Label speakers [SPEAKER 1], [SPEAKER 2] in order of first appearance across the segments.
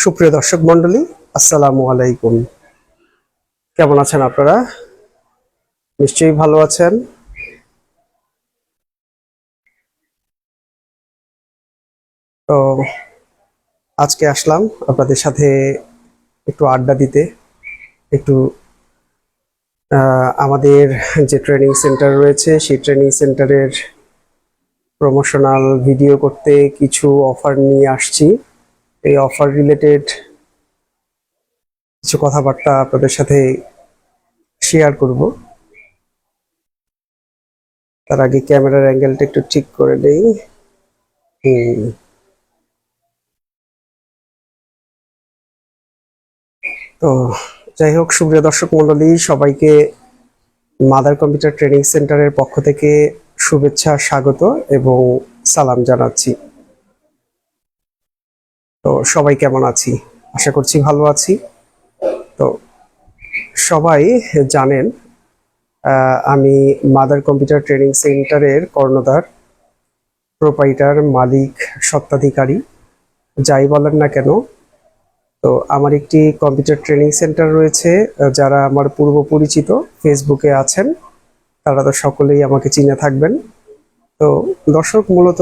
[SPEAKER 1] সুপ্রিয় দর্শক মন্ডলী, আসসালামু আলাইকুম। কেমন আছেন আপনারা? নিশ্চয়ই ভালো আছেন। তো আজকে আসলাম আপনাদের সাথে একটু আড্ডা দিতে, একটু আমাদের যে ট্রেনিং সেন্টার রয়েছে সেই ট্রেনিং সেন্টারের প্রমোশনাল ভিডিও করতে কিছু অফার নিয়ে আসছি। এই অফার রিলেটেড কিছু কথাবার্তা আপনাদের সাথে শেয়ার করব। তার আগে ক্যামেরার অ্যাঙ্গেলটা একটু ঠিক করে নেই। তো যাই হোক, সুপ্রিয় দর্শক মন্ডলী, সবাইকে মাদার কম্পিউটার ট্রেনিং সেন্টারের পক্ষ থেকে শুভেচ্ছা, স্বাগত এবং সালাম জানাচ্ছি। তো সবাই কেমন আছি? আশা করছি ভালো আছি। তো সবাই জানেন আমি মাদার কম্পিউটার ট্রেনিং সেন্টারের কর্ণধার, প্রোপাইটার, মালিক, স্বত্বাধিকারী, যাই বলেন না কেন। তো আমার একটি কম্পিউটার ট্রেনিং সেন্টার রয়েছে। যারা আমার পূর্ব পরিচিত ফেসবুকে আছেন তারা তো সকলেই আমাকে চিনে থাকবেন। তো দর্শক, মূলত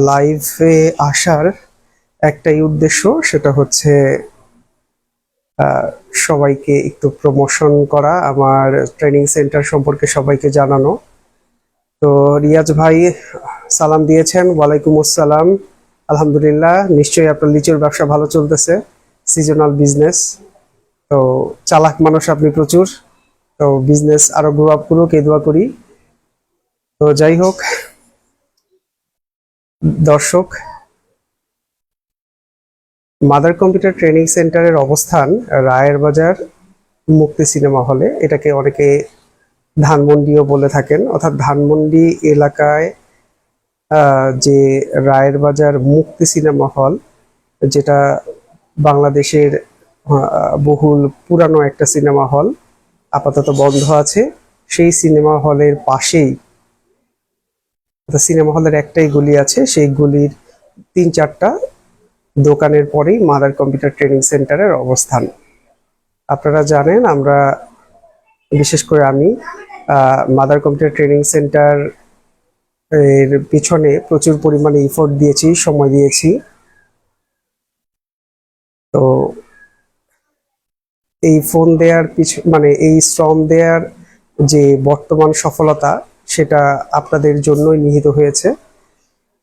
[SPEAKER 1] লাইভে আসার একটাই উদ্দেশ্য, সেটা হচ্ছে সবাইকে একটু প্রমোশন করা, আমার ট্রেনিং সেন্টার সম্পর্কে সবাইকে জানানো। তো রিয়াজ ভাই সালাম দিয়েছেন। ওয়ালাইকুম আসসালাম। আলহামদুলিল্লাহ, নিশ্চয়ই আপনার লিচুর ব্যবসা ভালো চলতেছে, সিজনাল বিজনেস। তো চালাক মানুষ আপনি প্রচুর। তো বিজনেস আরো গ্রো আপ করুক, এই দোয়া করি। তো যাই হোক দর্শক, মাদার কম্পিউটার ট্রেনিং সেন্টারের অবস্থান রায়ের বাজার মুক্তি সিনেমা হলে। এটাকে অনেকে ধানমন্ডিও বলে থাকেন, অর্থাৎ ধানমন্ডি এলাকায় যে রায়ের বাজার মুক্তি সিনেমা হল, যেটা বাংলাদেশের বহুল পুরানো একটা সিনেমা হল, আপাতত বন্ধ আছে। সেই সিনেমা হলের পাশেই, সিনেমা হলের একটাই গলি আছে, সেই গলির 3-4টা দোকানের পরেই মাদার কম্পিউটার ট্রেনিং সেন্টারের অবস্থান। আপনারা জানেন, আমরা বিশেষ করে আমি মাদার কম্পিউটার ট্রেনিং সেন্টার এর পিছনে প্রচুর পরিমাণে এফোর্ট দিয়েছি, সময় দিয়েছি। তো এই ফোন দেওয়ার মানে এই শ্রম দেওয়ার যে বর্তমান সফলতা, সেটা আপনাদের জন্যই নিহিত হয়েছে।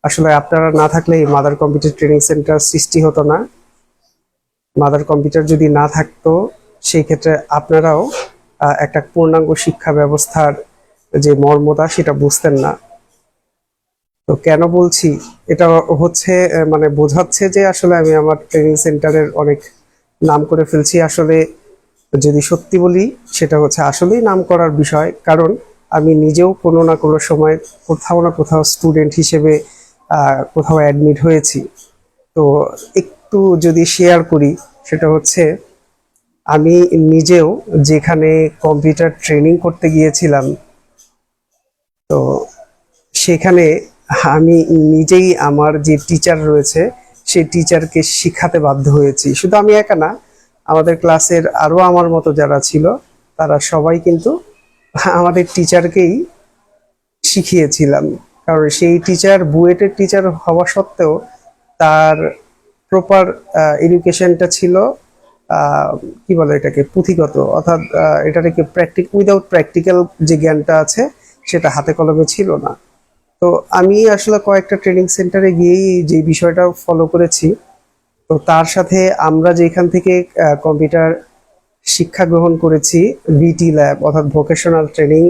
[SPEAKER 1] আসলে আপনারা না থাকলে এই মাদার কম্পিউটার ট্রেনিং সেন্টার সৃষ্টি হতো না। মাদার কম্পিউটার যদি না থাকতো, সেই ক্ষেত্রে আপনারাও একটা পূর্ণাঙ্গ শিক্ষা ব্যবস্থার যে মর্মতা সেটা বুঝতেন না। তো কেন বলছি এটা, হচ্ছে মানে বোঝাচ্ছে যে আসলে আমি আমার ট্রেনিং সেন্টারের অনেক নাম করে ফেলছি। আসলে যদি সত্যি বলি, সেটা হচ্ছে আসলেই নাম করার বিষয়, কারণ আমি নিজেও কোনো না কোনো সময় কোথাও না কোথাও স্টুডেন্ট হিসেবে কোথাও অ্যাডমিট হয়েছি। তো একটু যদি শেয়ার করি, সেটা হচ্ছে আমি নিজেও যেখানে কম্পিউটার ট্রেনিং করতে গিয়েছিলাম, তো সেখানে আমি নিজেই আমার যে টিচার রয়েছে সেই টিচারকে শিখাতে বাধ্য হয়েছি। শুধু আমি একা না, আমাদের ক্লাসের আরো আমার মতো যারা ছিল তারা সবাই কিন্তু আমাদের টিচারকেই শিখিয়েছিলাম। কারণ সেই টিচার বুয়েটের টিচার হওয়া সত্ত্বেও তার প্রপার এডুকেশনটা ছিল কি বলে এটাকে, পুঁথিগত, অর্থাৎ এটাকে উইদাউট প্র্যাকটিক্যাল যে জ্ঞানটা আছে সেটা হাতে কলমে ছিল না। তো আমি আসলে কয়েকটা ট্রেনিং সেন্টারে গিয়েই যে বিষয়টা ফলো করেছি। তো তার সাথে আমরা যেখান থেকে কম্পিউটার শিক্ষা গ্রহণ করেছি, ভিটি ল্যাব অর্থাৎ ভোকেশনাল ট্রেনিং,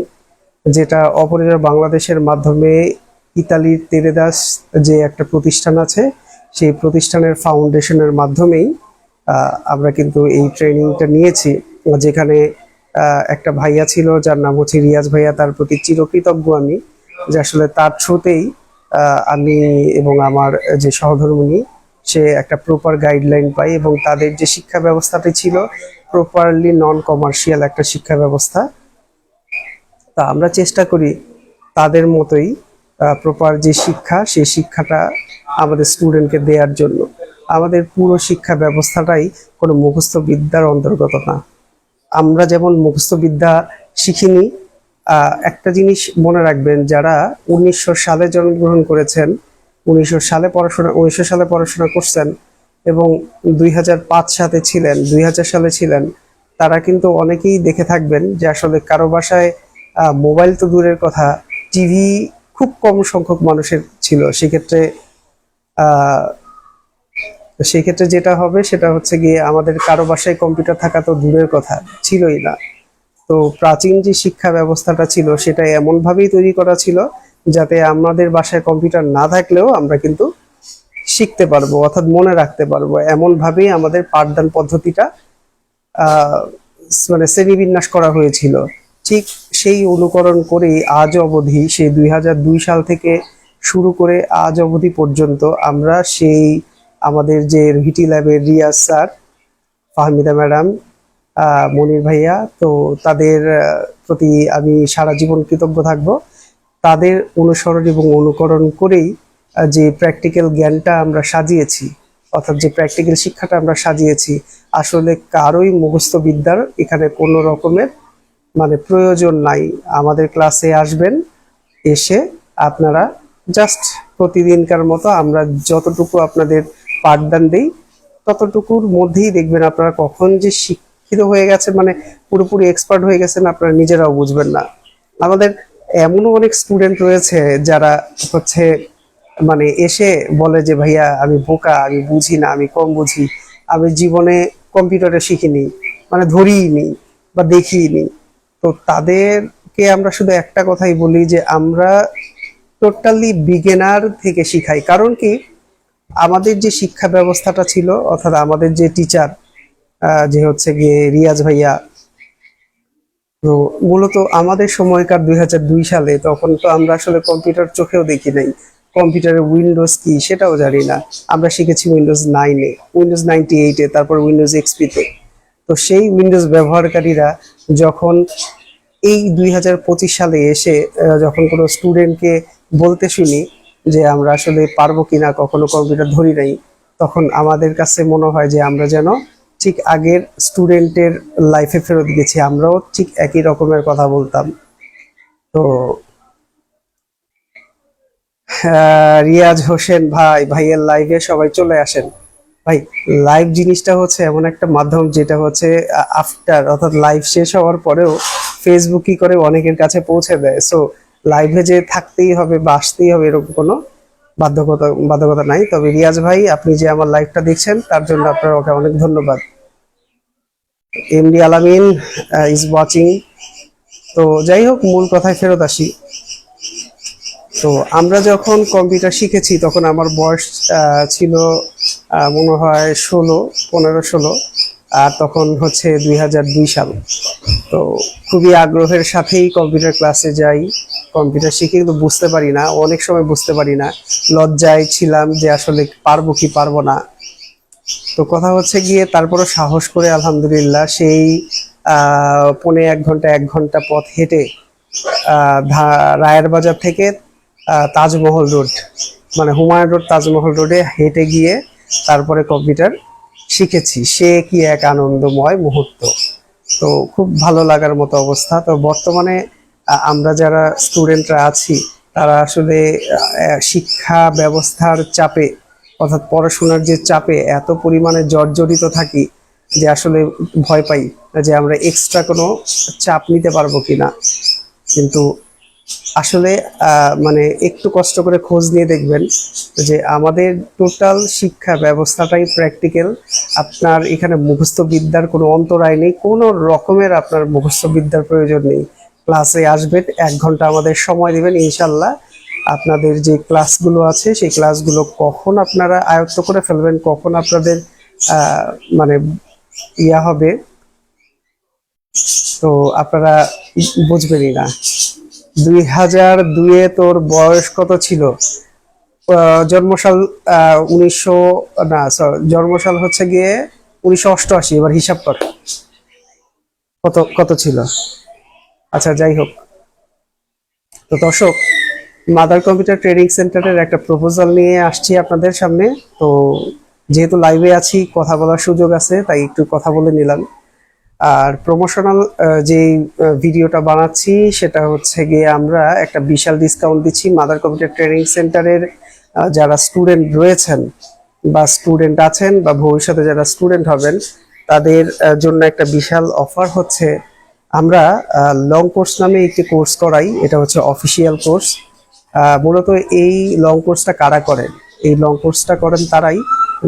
[SPEAKER 1] যেটা অপরের বাংলাদেশের মাধ্যমে ইতালির তেরেদাস যে একটা প্রতিষ্ঠান আছে, সেই প্রতিষ্ঠানের ফাউন্ডেশনের মাধ্যমেই আমরা কিন্তু এই ট্রেনিংটা নিয়েছি। যেখানে একটা ভাইয়া ছিল যার নাম হচ্ছে রিয়াজ ভাইয়া, তার প্রতি চিরকৃতজ্ঞ আমি, যে আসলে তার থ্রুতেই আমি এবং আমার যে সহধর্মিণী সে একটা প্রপার গাইডলাইন পাই, এবং তাদের যে শিক্ষা ব্যবস্থাটি ছিল প্রপারলি নন কমার্শিয়াল একটা শিক্ষা ব্যবস্থা। তা আমরা চেষ্টা করি তাদের মতোই প্রপার যে শিক্ষা, সেই শিক্ষাটা আমাদের স্টুডেন্টকে দেওয়ার জন্য। আমাদের পুরো শিক্ষা ব্যবস্থাটাই কোনো মুখস্থ বিদ্যার অন্তর্গত না। আমরা যেমন মুখস্থ বিদ্যা শিখিনি, একটা জিনিস মনে রাখবেন, যারা 1900 সালে জন্মগ্রহণ করেছেন, 1900 সালে পড়াশোনা করছেন এবং 2005 সালে ছিলেন, 2000 সালে ছিলেন, তারা কিন্তু অনেকেই দেখে থাকবেন যে আসলে কারো বাসায় মোবাইল তো দূরের কথা, টিভি খুব কম সংখ্যক মানুষের ছিল। সেক্ষেত্রে আহ সেক্ষেত্রে যেটা হবে সেটা হচ্ছে গিয়ে আমাদের কারো বাসায় কম্পিউটার থাকা তো দূরের কথা, ছিলই না। তো প্রাচীন যে শিক্ষা ব্যবস্থাটা ছিল সেটা এমনভাবেই তৈরি করা ছিল যাতে আমাদের বাসায় কম্পিউটার না থাকলেও আমরা কিন্তু শিখতে পারবো, অর্থাৎ মনে রাখতে পারবো। এমনভাবেই আমাদের পাঠদান পদ্ধতিটা আহ মানে শ্রেণীবিন্যাস করা হয়েছিল। ঠিক সেই অনুকরণ করেই আজ অবধি, সেই 2002 সাল থেকে শুরু করে আজ অবধি পর্যন্ত আমরা সেই আমাদের যে ভিটি ল্যাবের রিয়াজ স্যার, ফাহমিদা ম্যাডাম, মনির ভাইয়া, তো তাদের প্রতি আমি সারা জীবন কৃতজ্ঞ থাকব। তাদের অনুসরণ এবং অনুকরণ করেই যে প্র্যাকটিক্যাল জ্ঞানটা আমরা সাজিয়েছি, অর্থাৎ যে প্র্যাকটিক্যাল শিক্ষাটা আমরা সাজিয়েছি, আসলে কারোই মুখস্থ বিদ্যার এখানে কোনো রকমের মানে প্রয়োজন নাই। আমাদের ক্লাসে আসবেন, এসে আপনারা জাস্ট প্রতিদিনকার মতো আমরা যতটুকু আপনাদের পাঠদান দেই ততটুকুর মধ্যেই দেখবেন আপনারা কখন যে শিক্ষিত হয়ে গেছেন, মানে পুরোপুরি এক্সপার্ট হয়ে গেছেন, আপনারা নিজেরাও বুঝবেন না। আমাদের এমনও অনেক স্টুডেন্ট রয়েছে যারা হচ্ছে মানে এসে বলে যে ভাইয়া আমি বোকা, আমি বুঝি না, আমি কম বুঝি, আমি জীবনে কম্পিউটারে শিখিনি, মানে ধরিইনি বা দেখিনি। তো তাদেরকে আমরা শুধু একটা কথাই বলি যে আমরা টোটালি বিগিনার থেকে শিখাই। কারণ কি, আমাদের যে শিক্ষা ব্যবস্থাটা ছিল, অর্থাৎ আমাদের যে টিচার যে হচ্ছে গিয়ে রিয়াজ ভাইয়া, তো মূলত আমাদের সময়কার 2002 সালে, তখন তো আমরা আসলে কম্পিউটার চোখেও দেখি নাই, কম্পিউটারের উইন্ডোজ কি সেটাও জানি না। আমরা শিখেছি উইন্ডোজ 9-এ, উইন্ডোজ 98-এ, তারপর উইন্ডোজ XP-তে। তো সেই উইন্ডোজ ব্যবহারকারীরা যখন এই 2025 সালে এসে যখন কোনো স্টুডেন্টকে বলতে শুনি যে আমরা আসলে পারবো কিনা, কখনো কম্পিউটার ধরি নাই, তখন আমাদের কাছে মনে হয় যে আমরা যেন ঠিক আগের স্টুডেন্টের লাইফে ফেরত গেছি, আমরাও ঠিক একই রকমের কথা বলতাম। তো রিয়াজ হোসেন ভাই, ভাইয়ের লাইভে সবাই চলে আসেন। ভাই, লাইভ জিনিসটা হচ্ছে এমন একটা মাধ্যম যেটা হচ্ছে আফটার, অর্থাৎ লাইভ শেষ হওয়ার পরেও ফেসবুক কি করে অনেকের কাছে পৌঁছে দেয়। সো লাইভে যে থাকতেই হবে বা আসতেই হবে এরকম কোনো বাধ্যকতা নাই। তবে রিয়াজ ভাই, আপনি যে আমার লাইভটা দেখছেন তার জন্য আপনার ওকে অনেক ধন্যবাদ। এমডি আলামিন ইজ ওয়াচিং। তো যাই হোক, মূল কথায় ফেরত আসি। তো আমরা যখন কম্পিউটার শিখেছি তখন আমার বয়স ছিল মনে হয় 15-16, আর তখন হচ্ছে 2002 সাল। তো খুবই আগ্রহের সাথেই কম্পিউটার ক্লাসে যাই, কম্পিউটার শিখে কিন্তু বুঝতে পারি না, অনেক সময় বুঝতে পারি না, লজ্জায় ছিলাম যে আসলে পারবো কি পারবো না। তো কথা হচ্ছে গিয়ে তারপরও সাহস করে আলহামদুলিল্লাহ সেই 1.5 ঘন্টা পথ হেঁটে রায়ের বাজার থেকে তাজমহল রোড, মানে হুমায়ুন রোড তাজমহল রোডে হেঁটে গিয়ে তারপরে কম্পিউটার শিখেছি। সে কি এক আনন্দময় মুহূর্ত, তো খুব ভালো লাগার মতো অবস্থা। তো বর্তমানে আমরা যারা স্টুডেন্টরা আছি তারা আসলে শিক্ষা ব্যবস্থার চাপে, অর্থাৎ পড়াশোনার যে চাপে এত পরিমাণে জর্জরিত থাকি যে আসলে ভয় পাই যে আমরা এক্সট্রা কোনো চাপ নিতে পারবো কিনা। কিন্তু আসলে মানে একটু কষ্ট করে খোঁজ নিয়ে দেখবেন যে আমাদের টোটাল শিক্ষা ব্যবস্থাটাই প্র্যাকটিক্যাল। আপনার এখানে মুখস্থ বিদ্যার কোনো অন্তরায় নেই, কোনো রকমের আপনার মুখস্থ বিদ্যার প্রয়োজন নেই। ক্লাসে আসবেন, 1 ঘন্টা আমাদের সময় দিবেন, ইনশাল্লাহ আপনাদের যে ক্লাসগুলো আছে সেই ক্লাসগুলো কখন আপনারা আয়ত্ত করে ফেলবেন, কখন আপনাদের মানে ইয়া হবে, তো আপনারা বুঝবেনই না। 2002-এ তোর বয়স কত ছিল? জন্মসাল 1900, না সরি, জন্মসাল হচ্ছে গিয়ে 1988। এবার হিসাব কর কত কত ছিল। আচ্ছা যাই হোক, তো দর্শক, মাদার কম্পিউটার ট্রেনিং সেন্টারের একটা প্রপোজাল নিয়ে আসছি আপনাদের সামনে। তো যেহেতু লাইভে আছি, কথা বলার সুযোগ আছে, তাই একটু কথা বলে নিলাম। আর প্রমোশনাল যে ভিডিওটা বানাচ্ছি সেটা হচ্ছে গিয়ে আমরা একটা বিশাল ডিসকাউন্ট দিচ্ছি মাদার কম্পিউটার ট্রেনিং সেন্টারের যারা স্টুডেন্ট রয়েছেন বা স্টুডেন্ট আছেন বা ভবিষ্যতে যারা স্টুডেন্ট হবেন তাদের জন্য একটা বিশাল অফার হচ্ছে, আমরা লং কোর্স নামে একটি কোর্স করাই। এটা হচ্ছে অফিসিয়াল কোর্স। মূলত এই লং কোর্সটা কারা করেন? এই লং কোর্সটা করেন তারাই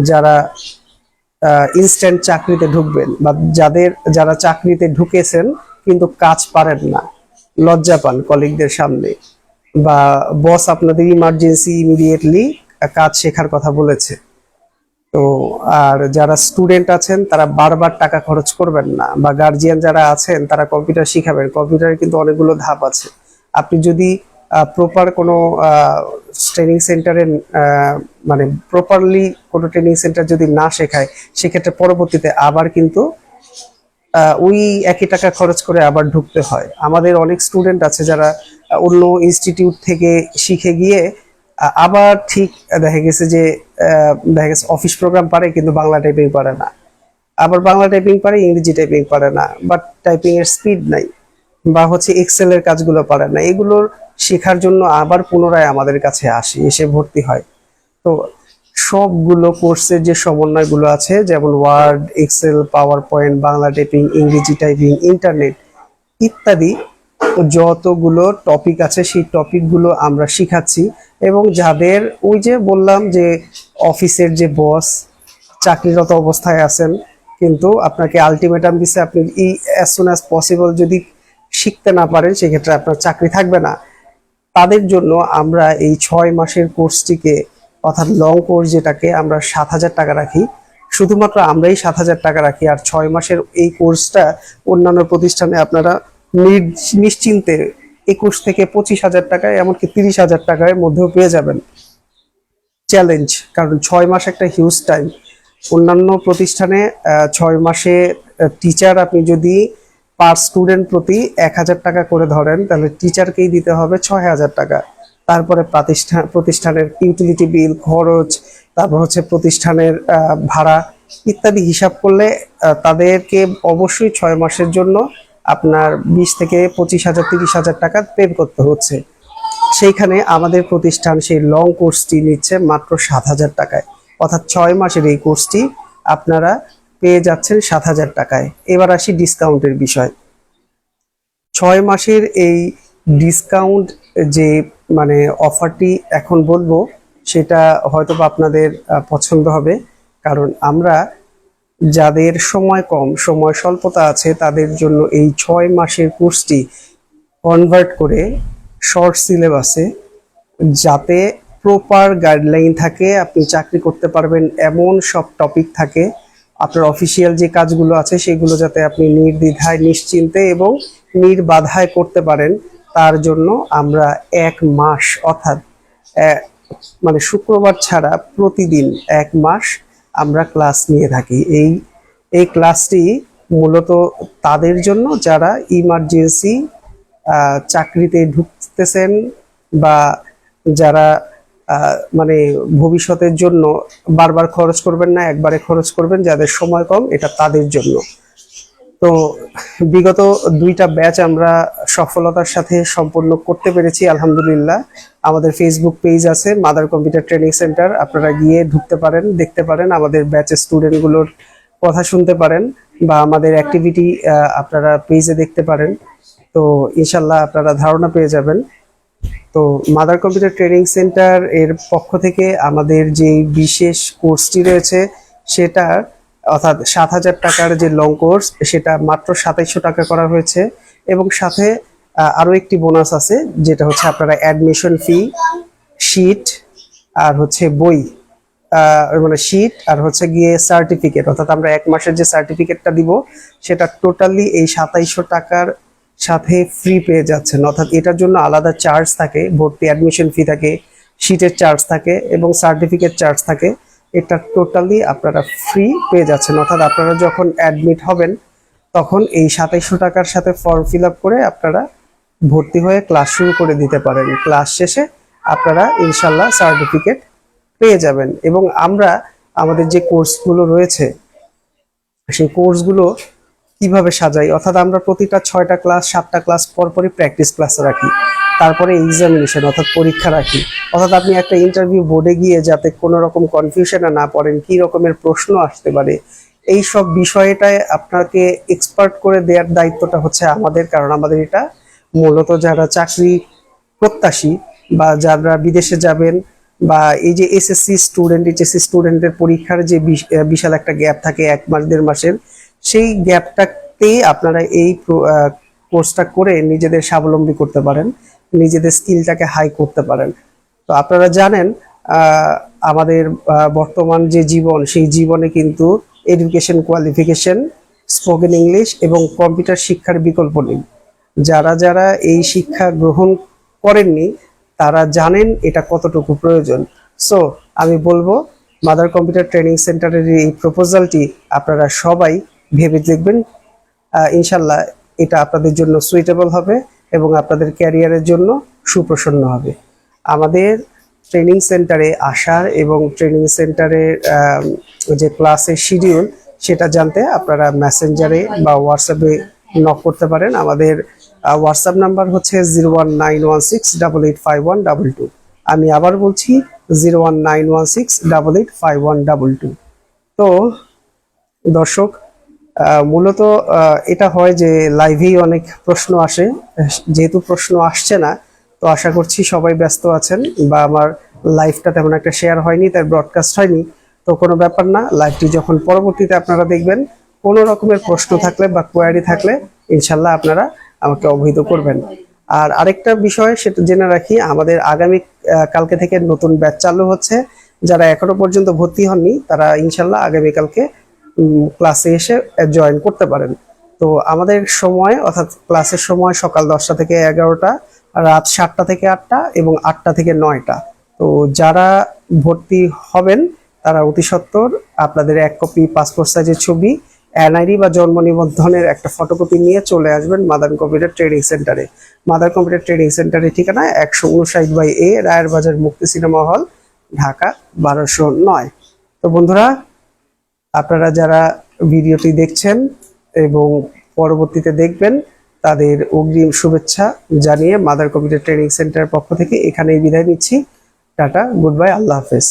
[SPEAKER 1] যারা ইনস্ট্যান্ট চাকরিতে ঢুকবেন বা যারা চাকরিতে ঢুকেছেন কিন্তু কাজ পারেন না, লজ্জা পান কলিগদের সামনে, বা বস আপনাদের ইমার্জেন্সি ইমিডিয়েটলি কাজ শেখার কথা বলেছে। তো আর যারা স্টুডেন্ট আছেন তারা বারবার টাকা খরচ করবেন না, বা গার্জিয়ান যারা আছেন তারা কম্পিউটার শিখাবেন। কম্পিউটারে কিন্তু অনেকগুলো ধাপ আছে। আপনি যদি প্রপার কোনো ট্রেনিং সেন্টারে মানে প্রপারলি কোনো ট্রেনিং সেন্টার যদি না শেখায়, সেক্ষেত্রে পরবর্তীতে আবার কিন্তু ওই একই টাকা খরচ করে আবার ঢুকতে হয়। আমাদের অনেক স্টুডেন্ট আছে যারা অন্য ইনস্টিটিউট থেকে শিখে গিয়ে আবার ঠিক দেখা গেছে অফিস প্রোগ্রাম পারে কিন্তু বাংলা টাইপিং পারে না, আবার বাংলা টাইপিং পারে ইংরেজি টাইপিং পারে না, বাট টাইপিং এর স্পিড নাই, বা হচ্ছে এক্সেল এর কাজগুলো পারে না। এগুলোর শেখার জন্য আবার পুনরায় আমাদের কাছে এসে ভর্তি হয়। তো সবগুলো কোর্সের যে সমন্বয়গুলো আছে, যেমন Word, Excel, PowerPoint, Bangla typing, ইংরেজি টাইপিং, ইন্টারনেট ইত্যাদি যতগুলো টপিক আছে সেই টপিকগুলো আমরা শিখাচ্ছি। এবং যাদের ওই যে বললাম যে অফিসের যে বস চাকরিরত অবস্থায় আছেন কিন্তু আপনাকে আলটিমেটাম দিচ্ছে, আপনি অ্যাজ সুন অ্যাজ পসিবল যদি শিখতে না পারেন সেক্ষেত্রে আপনার চাকরি থাকবে না, তাদের জন্য আমরা এই 6 মাসের কোর্সটিকে, অর্থাৎ লং কোর্স যেটাকে আমরা 7,000 টাকা রাখি, শুধুমাত্র আমরাই 7,000 টাকা রাখি। আর 6 মাসের এই কোর্সটা অন্যান্য প্রতিষ্ঠানে আপনারা নিশ্চিন্তে 21 থেকে 25,000 টাকায়, এমনকি 30,000 টাকার মধ্যেও পেয়ে যাবেন। চ্যালেঞ্জ, কারণ 6 মাস একটা হিউজ টাইম। অন্যান্য প্রতিষ্ঠানে 6 মাসে টিচার আপনি যদি পার স্টুডেন্ট প্রতি 1,000 টাকা করে ধরেন, তাহলে টিচারকেই দিতে হবে 6,000 টাকা। তারপরে প্রতিষ্ঠানের ইউটিলিটি বিল, খরচ, তারপর হচ্ছে প্রতিষ্ঠানের ভাড়া ইত্যাদি হিসাব করলে তাদেরকে অবশ্যই 6 মাসের জন্য আপনার 20 থেকে 25,000 30,000 টাকা পে করতে হচ্ছে। সেইখানে আমাদের প্রতিষ্ঠান সেই লং কোর্সটি নিচ্ছে মাত্র 7,000 টাকায়, অর্থাৎ 6 মাসের এই কোর্সটি আপনারা পেয়ে যাচ্ছেন 7,000 টাকায়। এবার আসি ডিসকাউন্টের বিষয়। 6 মাসের এই ডিসকাউন্ট যে মানে অফারটি এখন বলবো, সেটা হয়তো আপনাদের পছন্দ হবে, কারণ আমরা যাদের সময় কম, সময় স্বল্পতা আছে, তাদের জন্য এই 6 মাসের কোর্সটি কনভার্ট করে শর্ট সিলেবাসে, যাতে প্রপার গাইডলাইন থাকে, আপনি চাকরি করতে পারবেন এমন সব টপিক থাকে, আপনার অফিসিয়াল যে কাজগুলো আছে সেগুলো যাতে আপনি নির্দ্বিধায়, নিশ্চিন্তে এবং নির্বাধায় করতে পারেন, তার জন্য আমরা 1 মাস অর্থাৎ মানে শুক্রবার ছাড়া প্রতিদিন 1 মাস আমরা ক্লাস নিয়ে থাকি। এই ক্লাসটি মূলত তাদের জন্য যারা ইমার্জেন্সি চাকরিতে ঢুকতেছেন, বা যারা মানে ভবিষ্যতের জন্য বারবার খরচ করবেন না, একবারে খরচ করবেন, যাদের সময় কম, এটা তাদের জন্য। তো বিগত 2টা ব্যাচ আমরা সফলতার সাথে সম্পন্ন করতে পেরেছি আলহামদুলিল্লাহ। আমাদের ফেসবুক পেজ আছে মাদার কম্পিউটার ট্রেনিং সেন্টার, আপনারা গিয়ে ঢুকতে পারেন, দেখতে পারেন, আমাদের ব্যাচের স্টুডেন্টগুলোর কথা শুনতে পারেন, বা আমাদের অ্যাক্টিভিটি আপনারা পেজে দেখতে পারেন। তো ইনশাল্লাহ আপনারা ধারণা পেয়ে যাবেন। তো মাদার কম্পিউটার ট্রেনিং সেন্টার এর পক্ষ থেকে আমাদের যে বিশেষ কোর্সটি রয়েছে, সেটা অর্থাৎ 7,000 টাকার যে লং কোর্স, সেটা মাত্র 2,700 টাকা করা হয়েছে। এবং সাথে আরো একটি বোনাস আছে, যেটা হচ্ছে আপনারা অ্যাডমিশন ফি, শীট, আর হচ্ছে বই, মানে শীট আর হচ্ছে গিয়ে সার্টিফিকেট, অর্থাৎ আমরা 1 মাসের যে সার্টিফিকেটটা দিব সেটা টোটালি এই 2,700 টাকার সাথে ফ্রি পেয়ে যাচ্ছেন। অর্থাৎ এটার জন্য আলাদা চার্জ থাকে, ভর্তি অ্যাডমিশন ফি থাকে, শীটের চার্জ থাকে এবং সার্টিফিকেট চার্জ থাকে। এটা টোটালি আপনারা ফ্রি পেয়ে যাচ্ছেন। অর্থাৎ আপনারা যখন অ্যাডমিট হবেন তখন এই 2,700 টাকার সাথে ফর্ম ফিল আপ করে আপনারা ভর্তি হয়ে ক্লাস শুরু করে দিতে পারেন। ক্লাস শেষে আপনারা ইনশাল্লাহ সার্টিফিকেট পেয়ে যাবেন। এবং আমরা আমাদের যে কোর্সগুলো রয়েছে সেই কোর্সগুলো কিভাবে সাজাই, অর্থাৎ আমরা প্রতিটা 6টা ক্লাস 7টা ক্লাস পরপরই প্র্যাকটিস ক্লাস রাখি, তারপরে এক্সামিনেশন অর্থাৎ পরীক্ষা রাখি। অর্থাৎ আপনি একটা ইন্টারভিউ বোর্ডে গিয়ে যাতে কোনো রকম কনফিউশনে না পড়েন, কি রকমের প্রশ্ন আসতে পারে, এই সব বিষয়টায় আপনাকে এক্সপার্ট করে দেওয়ার দায়িত্বটা হচ্ছে আমাদের। কারণ আমাদের এটা মূলত যারা চাকরি প্রত্যাশী বা যারা বিদেশে যাবেন, বা এই যে এসএসসি স্টুডেন্ট এইচএসসি স্টুডেন্টের পরীক্ষার যে বিশাল একটা গ্যাপ থাকে 1 মাস 1.5 মাসের, সেই গ্যাপটাতেই আপনারা এই কোর্সটা করে নিজেদের স্বাবলম্বী করতে পারেন, নিজেদের স্কিলটাকে হাই করতে পারেন। তো আপনারা জানেন আমাদের বর্তমান যে জীবন, সেই জীবনে কিন্তু এডুকেশন কোয়ালিফিকেশন, স্পোকেন ইংলিশ এবং কম্পিউটার শিক্ষার বিকল্প নেই। যারা যারা এই শিক্ষা গ্রহণ করেননি তারা জানেন এটা কতটুকু প্রয়োজন। সো আমি বলবো মাদার কম্পিউটার ট্রেনিং সেন্টারের এই প্রপোজালটি আপনারা সবাই ভেবে দেখবেন। ইনশাল্লাহ এটা আপনাদের জন্য সুইটেবল হবে এবং আপনাদের ক্যারিয়ারের জন্য সুপ্রসন্ন হবে। আমাদের ট্রেনিং সেন্টারে আসার এবং ট্রেনিং সেন্টারের যে ক্লাসের শিডিউল সেটা জানতে আপনারা মেসেঞ্জারে বা হোয়াটসঅ্যাপে নক করতে পারেন। আমাদের হোয়াটসঅ্যাপ নাম্বার হচ্ছে 01916885122। আমি আবার বলছি 01916885122। তো দর্শক, মূলত এটা হয় যে লাইভেই অনেক প্রশ্ন আসে, যেহেতু প্রশ্ন আসছে না তো আশা করছি সবাই ব্যস্ত আছেন বা আমার লাইভটা তেমন একটা শেয়ার হয়নি, তাই ব্রডকাস্ট হয়নি। তো কোনো ব্যাপার না, লাইভটি যখন পরবর্তীতে আপনারা দেখবেন, কোনো রকমের প্রশ্ন থাকলে বা কোয়ারি থাকলে ইনশাল্লাহ আপনারা আমাকে অবহিত করবেন। আর আরেকটা বিষয় সেটা জেনে রাখি, আমাদের আগামী কালকে থেকে নতুন ব্যাচ চালু হচ্ছে। যারা এখনো পর্যন্ত ভর্তি হননি তারা ইনশাল্লাহ আগামীকালকে ক্লাসে এসে জয়েন করতে পারেন। তো আমাদের সময় অর্থাৎ ক্লাসের সময় সকাল 10টা থেকে 11টা, রাত 7টা থেকে 8টা এবং 8টা থেকে 9টা। তো যারা ভর্তি হবেন তারা অতি সত্বর আপনাদের 1 কপি পাসপোর্ট সাইজের ছবি, এনআইডি বা জন্ম নিবন্ধনের একটা ফটোকপি নিয়ে চলে আসবেন মাদার কম্পিউটার ট্রেনিং সেন্টারে। মাদার কম্পিউটার ট্রেনিং সেন্টারের ঠিকানা 159/A রায়ের বাজার মুক্তি সিনেমা হল, ঢাকা 1209। তো বন্ধুরা, আপনারা যারা ভিডিওটি দেখছেন এবং পরবর্তীতে দেখবেন তাদের অগ্রিম শুভেচ্ছা জানিয়ে মাদার কম্পিউটার ট্রেনিং সেন্টারের পক্ষ থেকে এখানেই বিদায় নিচ্ছি। টাটা, গুড বাই, আল্লাহ হাফেজ।